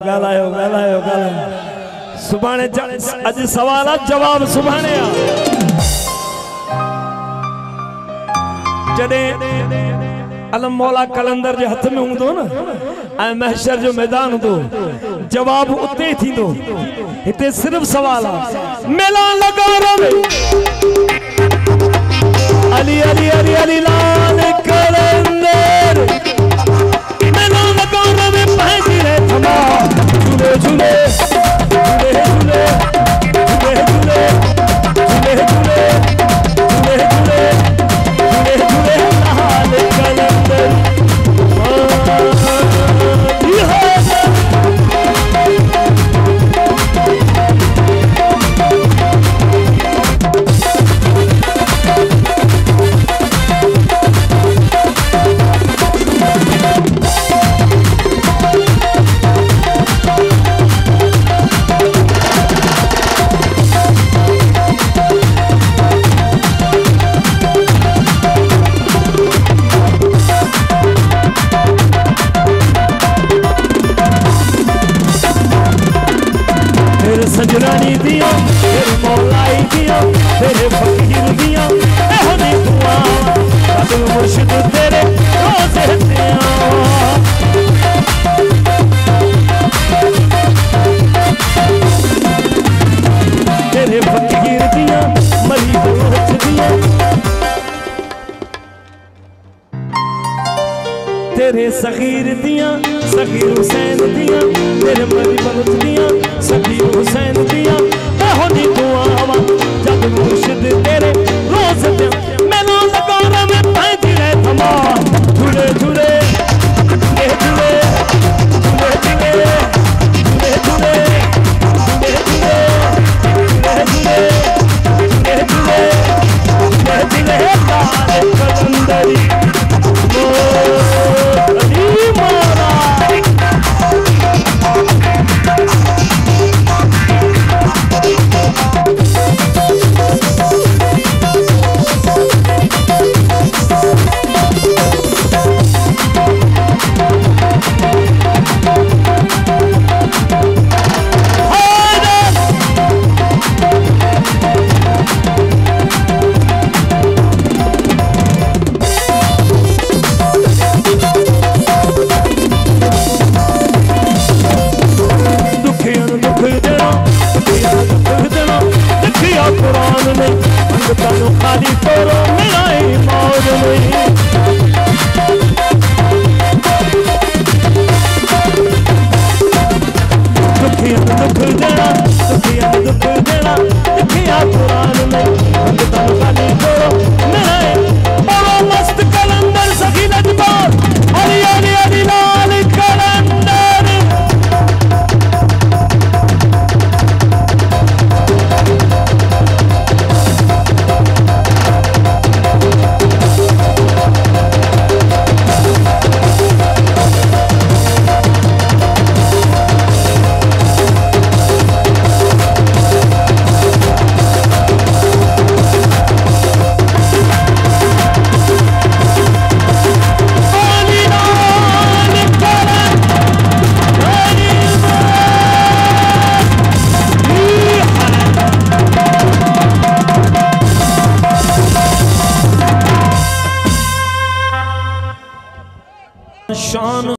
गालायो गालायो गालायो सुभाणे अज सवाल जवाब सुभाणे जडे अलम मौला कलंदर जे हथ में हुंदो न ऐं महशर जो मैदान हुंदो जवाब उते थींदो हिते सिर्फ सवाल मेला लगा रवे अली अली अली अली लाल कलंदर मेला लगा रवे पंहिंजी रे थमा झूले झूले झूले झूले झूले झूले झूले झूले झूले झूले झूले लाल कलंदर सजरानी दिया तेरे मौलाई दिया तेरे फकीर दिया एहोनी दुआ कदम मुर्शिद तेरे रोज़े दिया तेरे फकीर दिया मरी बलोच दिया तेरे सगीर दिया सगीर हुसैन दिया तेरे मरी बलोच दिया सगीर हुसैन दिया होनी दुआवा जब मुर्शिद तेरे रोज़ दिया मेला लगा रवे पंहिंजी रे थमा झूले झूले झूले झूले झूले झूले झूले झूले झूले झूले झूले झूले झूले लाल कलंदरी